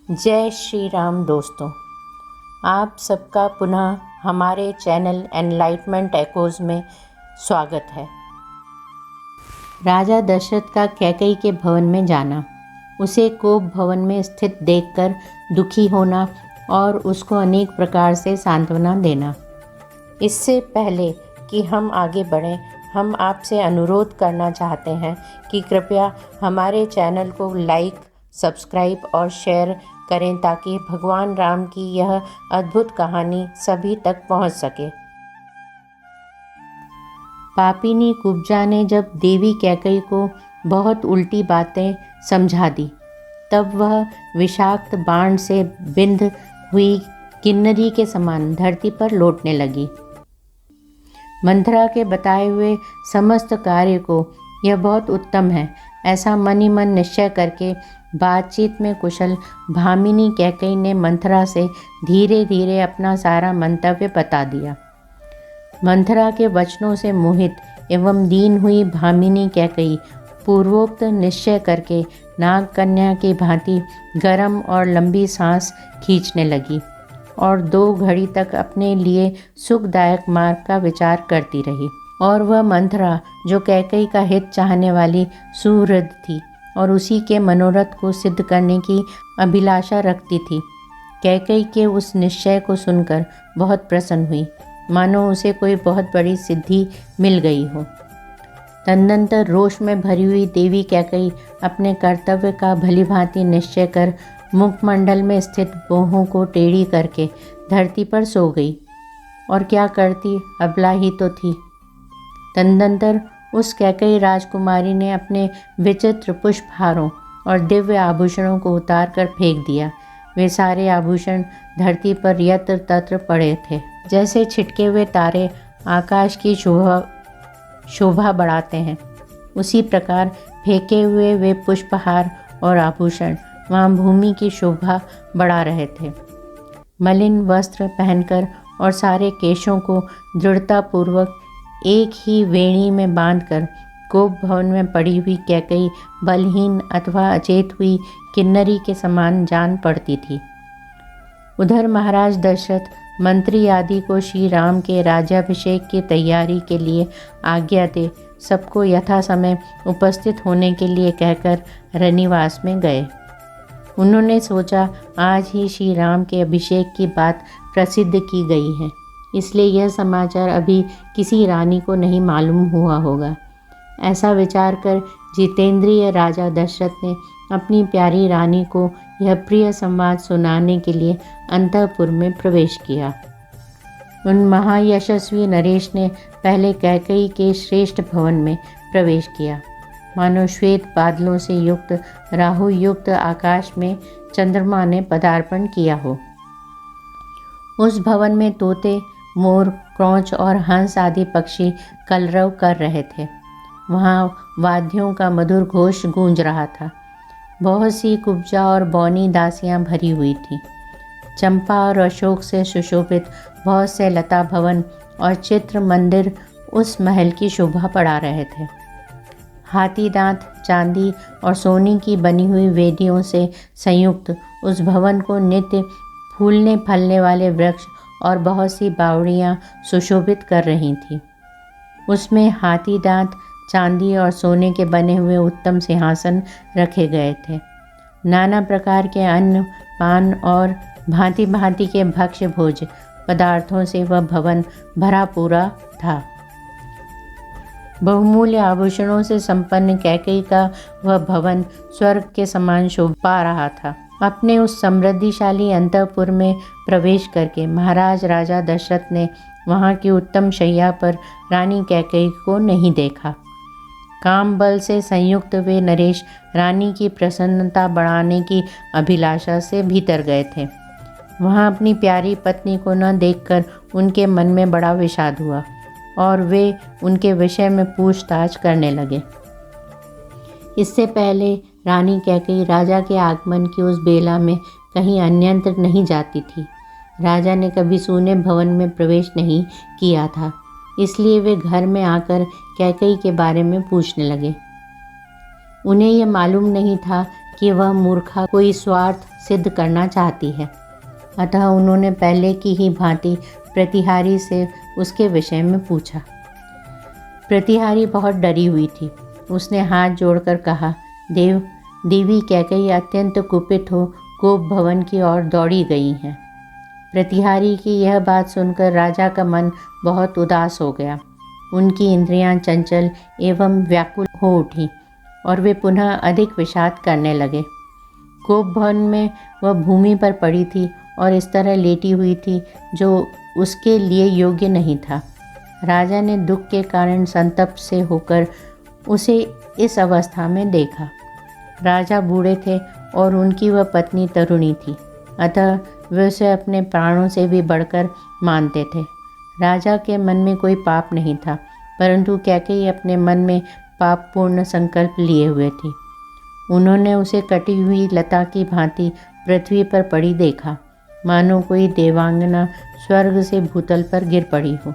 जय श्री राम दोस्तों, आप सबका पुनः हमारे चैनल एनलाइटमेंट एकोज़ में स्वागत है। राजा दशरथ का कैकेयी के भवन में जाना, उसे कोप भवन में स्थित देखकर दुखी होना और उसको अनेक प्रकार से सांत्वना देना। इससे पहले कि हम आगे बढ़ें, हम आपसे अनुरोध करना चाहते हैं कि कृपया हमारे चैनल को लाइक, सब्सक्राइब और शेयर करें ताकि भगवान राम की यह अद्भुत कहानी सभी तक पहुंच सके। पापिनी कुब्जा ने जब देवी कैकेयी को बहुत उल्टी बातें समझा दी, तब वह विषाक्त बाण से बिंध हुई किन्नरी के समान धरती पर लौटने लगी। मंथरा के बताए हुए समस्त कार्य को यह बहुत उत्तम है, ऐसा मन ही मन निश्चय करके बातचीत में कुशल भामिनी कैकेयी ने मंथरा से धीरे धीरे अपना सारा मंतव्य बता दिया। मंथरा के वचनों से मोहित एवं दीन हुई भामिनी कैकेयी पूर्वोक्त निश्चय करके नाग कन्या की भांति गरम और लंबी सांस खींचने लगी और 2 घड़ी तक अपने लिए सुखदायक मार्ग का विचार करती रही। और वह मंथरा, जो कैकेयी का हित चाहने वाली सुहृद थी और उसी के मनोरथ को सिद्ध करने की अभिलाषा रखती थी, कैकेयी के उस निश्चय को सुनकर बहुत प्रसन्न हुई, मानो उसे कोई बहुत बड़ी सिद्धि मिल गई हो। तदनंतर रोष में भरी हुई देवी कैकेयी अपने कर्तव्य का भलीभांति निश्चय कर मुखमंडल में स्थित बाहों को टेढ़ी करके धरती पर सो गई। और क्या करती, अबला ही तो थी। तदनंतर उस कैकेयी राजकुमारी ने अपने विचित्र पुष्पहारों और दिव्य आभूषणों को उतार कर फेंक दिया। वे सारे आभूषण धरती पर यत्र तत्र पड़े थे। जैसे छिटके हुए तारे आकाश की शोभा बढ़ाते हैं, उसी प्रकार फेंके हुए वे पुष्पहार और आभूषण वहाँ भूमि की शोभा बढ़ा रहे थे। मलिन वस्त्र पहनकर और सारे केशों को दृढ़तापूर्वक एक ही वेणी में बांधकर कोप भवन में पड़ी हुई कैकेयी बलहीन अथवा अचेत हुई किन्नरी के समान जान पड़ती थी। उधर महाराज दशरथ मंत्री आदि को श्री राम के राज्याभिषेक की तैयारी के लिए आज्ञा दे सबको यथा समय उपस्थित होने के लिए कहकर रनिवास में गए। उन्होंने सोचा, आज ही श्री राम के अभिषेक की बात प्रसिद्ध की गई है, इसलिए यह समाचार अभी किसी रानी को नहीं मालूम हुआ होगा। ऐसा विचार कर जितेंद्रिय राजा दशरथ ने अपनी प्यारी रानी को यह प्रिय संवाद सुनाने के लिए अंतःपुर में प्रवेश किया। उन महायशस्वी नरेश ने पहले कैकेयी के श्रेष्ठ भवन में प्रवेश किया, मानो श्वेत बादलों से युक्त राहु युक्त आकाश में चंद्रमा ने पदार्पण किया हो। उस भवन में तोते, मोर, क्रौंच और हंस आदि पक्षी कलरव कर रहे थे। वहाँ वाद्यों का मधुर घोष गूंज रहा था। बहुत सी कुब्जा और बौनी दासियाँ भरी हुई थीं। चंपा और अशोक से सुशोभित बहुत से लता भवन और चित्र मंदिर उस महल की शोभा बढ़ा रहे थे। हाथी दांत, चांदी और सोने की बनी हुई वेदियों से संयुक्त उस भवन को नित्य फूलने फलने वाले वृक्ष और बहुत सी बावड़ियाँ सुशोभित कर रही थीं। उसमें हाथी दांत, चांदी और सोने के बने हुए उत्तम सिंहासन रखे गए थे। नाना प्रकार के अन्न, पान और भांति भांति के भक्ष्य भोज पदार्थों से वह भवन भरा पूरा था। बहुमूल्य आभूषणों से संपन्न कैकेयी का वह भवन स्वर्ग के समान शोभा पा रहा था। अपने उस समृद्धिशाली अंतःपुर में प्रवेश करके महाराज राजा दशरथ ने वहाँ की उत्तम शैया पर रानी कैकेयी को नहीं देखा। काम बल से संयुक्त वे नरेश रानी की प्रसन्नता बढ़ाने की अभिलाषा से भीतर गए थे। वहाँ अपनी प्यारी पत्नी को न देखकर उनके मन में बड़ा विषाद हुआ और वे उनके विषय में पूछताछ करने लगे। इससे पहले रानी कैकेयी राजा के आगमन की उस बेला में कहीं अन्यत्र नहीं जाती थी। राजा ने कभी सूने भवन में प्रवेश नहीं किया था, इसलिए वे घर में आकर कैकेयी के बारे में पूछने लगे। उन्हें यह मालूम नहीं था कि वह मूर्खा कोई स्वार्थ सिद्ध करना चाहती है। अतः उन्होंने पहले की ही भांति प्रतिहारी से उसके विषय में पूछा। प्रतिहारी बहुत डरी हुई थी। उसने हाथ जोड़कर कहा, देवी कैकेयी अत्यंत कुपित हो गोप भवन की ओर दौड़ी गई हैं। प्रतिहारी की यह बात सुनकर राजा का मन बहुत उदास हो गया। उनकी इंद्रियां चंचल एवं व्याकुल हो उठी और वे पुनः अधिक विषाद करने लगे। गोप भवन में वह भूमि पर पड़ी थी और इस तरह लेटी हुई थी जो उसके लिए योग्य नहीं था। राजा ने दुख के कारण संतप्त से होकर उसे इस अवस्था में देखा। राजा बूढ़े थे और उनकी वह पत्नी तरुणी थी, अतः वे उसे अपने प्राणों से भी बढ़कर मानते थे। राजा के मन में कोई पाप नहीं था, परंतु कैकेयी अपने मन में पापपूर्ण संकल्प लिए हुए थी। उन्होंने उसे कटी हुई लता की भांति पृथ्वी पर पड़ी देखा, मानो कोई देवांगना स्वर्ग से भूतल पर गिर पड़ी हो।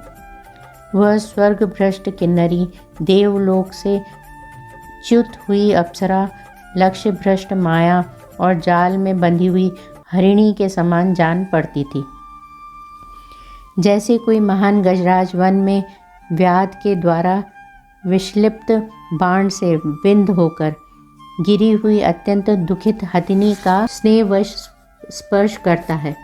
वह स्वर्ग भ्रष्ट किन्नरी, देवलोक से च्युत हुई अप्सरा, लक्ष्य भ्रष्ट माया और जाल में बंधी हुई हरिणी के समान जान पड़ती थी। जैसे कोई महान गजराज वन में व्याध के द्वारा विक्षिप्त बाण से विंध होकर गिरी हुई अत्यंत दुखित हथिनी का स्नेहवश स्पर्श करता है,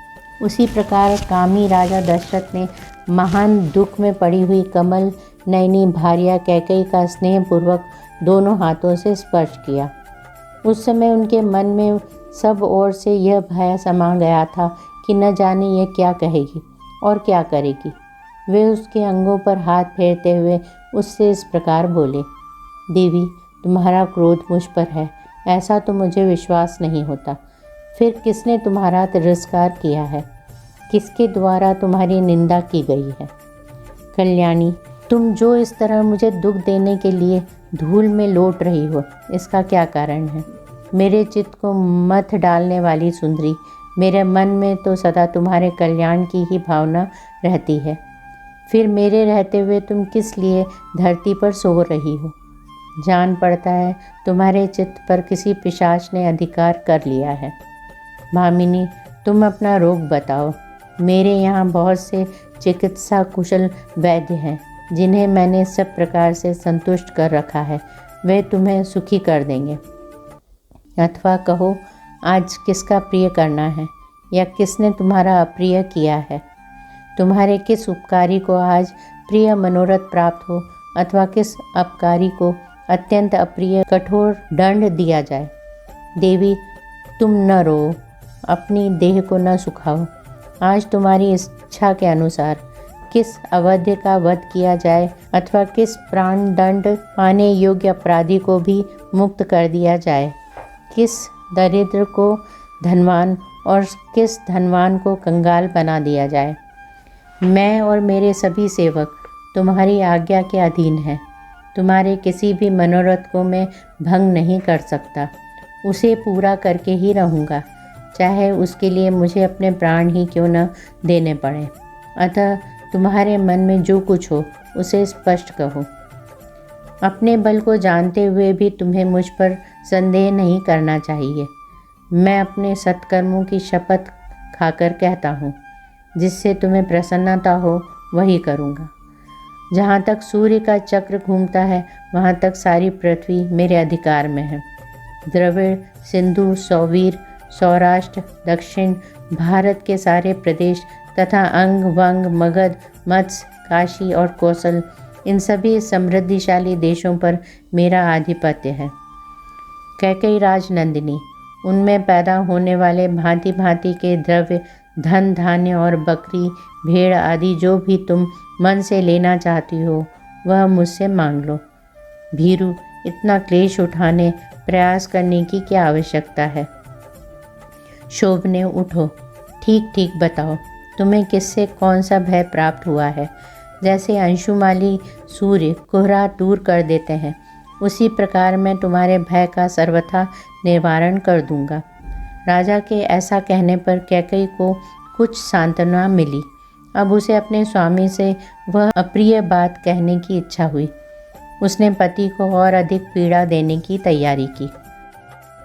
उसी प्रकार कामी राजा दशरथ ने महान दुख में पड़ी हुई कमल नयनी भार्या कैकेयी का स्नेहपूर्वक दोनों हाथों से स्पर्श किया। उस समय उनके मन में सब ओर से यह भय समा गया था कि न जाने यह क्या कहेगी और क्या करेगी। वे उसके अंगों पर हाथ फेरते हुए उससे इस प्रकार बोले, देवी, तुम्हारा क्रोध मुझ पर है, ऐसा तो मुझे विश्वास नहीं होता। फिर किसने तुम्हारा तिरस्कार किया है? किसके द्वारा तुम्हारी निंदा की गई है? कल्याणी, तुम जो इस तरह मुझे दुख देने के लिए धूल में लौट रही हो, इसका क्या कारण है? मेरे चित्त को मथ डालने वाली सुंदरी, मेरे मन में तो सदा तुम्हारे कल्याण की ही भावना रहती है। फिर मेरे रहते हुए तुम किस लिए धरती पर सो रही हो? जान पड़ता है तुम्हारे चित्त पर किसी पिशाच ने अधिकार कर लिया है। भामिनी, तुम अपना रोग बताओ। मेरे यहाँ बहुत से चिकित्सा कुशल वैद्य हैं, जिन्हें मैंने सब प्रकार से संतुष्ट कर रखा है। वे तुम्हें सुखी कर देंगे। अथवा कहो, आज किसका प्रिय करना है या किसने तुम्हारा अप्रिय किया है? तुम्हारे किस उपकारी को आज प्रिय मनोरथ प्राप्त हो अथवा किस अपकारी को अत्यंत अप्रिय कठोर दंड दिया जाए। देवी, तुम न रो, अपनी देह को न सुखाओ। आज तुम्हारी इच्छा के अनुसार किस अवध्य का वध किया जाए अथवा किस प्राण दंड पाने योग्य अपराधी को भी मुक्त कर दिया जाए। किस दरिद्र को धनवान और किस धनवान को कंगाल बना दिया जाए। मैं और मेरे सभी सेवक तुम्हारी आज्ञा के अधीन हैं। तुम्हारे किसी भी मनोरथ को मैं भंग नहीं कर सकता, उसे पूरा करके ही रहूँगा, चाहे उसके लिए मुझे अपने प्राण ही क्यों न देने पड़े। अतः तुम्हारे मन में जो कुछ हो उसे स्पष्ट कहो। अपने बल को जानते हुए भी तुम्हें मुझ पर संदेह नहीं करना चाहिए। मैं अपने सत्कर्मों की शपथ खाकर कहता हूँ, जिससे तुम्हें प्रसन्नता हो वही करूँगा। जहाँ तक सूर्य का चक्र घूमता है वहाँ तक सारी पृथ्वी मेरे अधिकार में है। द्रविड़, सिंधु, सौवीर, सौराष्ट्र, दक्षिण भारत के सारे प्रदेश तथा अंग, वंग, मगध, मत्स्य, काशी और कौशल, इन सभी समृद्धिशाली देशों पर मेरा आधिपत्य है। कैकेयी राजनंदिनी, उनमें पैदा होने वाले भांति भांति के द्रव्य, धन, धान्य और बकरी, भेड़ आदि जो भी तुम मन से लेना चाहती हो वह मुझसे मांग लो। भीरु, इतना क्लेश उठाने प्रयास करने की क्या आवश्यकता है? शोभने, उठो, ठीक ठीक बताओ, तुम्हें किससे कौन सा भय प्राप्त हुआ है? जैसे अंशुमाली सूर्य कोहरा दूर कर देते हैं, उसी प्रकार मैं तुम्हारे भय का सर्वथा निवारण कर दूंगा। राजा के ऐसा कहने पर कैकेयी को कुछ सांत्वना मिली। अब उसे अपने स्वामी से वह अप्रिय बात कहने की इच्छा हुई। उसने पति को और अधिक पीड़ा देने की तैयारी की।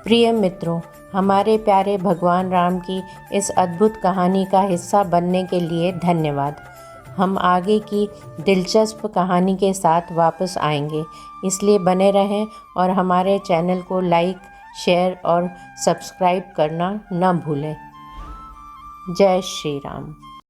प्रिय मित्रों, हमारे प्यारे भगवान राम की इस अद्भुत कहानी का हिस्सा बनने के लिए धन्यवाद। हम आगे की दिलचस्प कहानी के साथ वापस आएंगे, इसलिए बने रहें और हमारे चैनल को लाइक, शेयर और सब्सक्राइब करना न भूलें। जय श्री राम।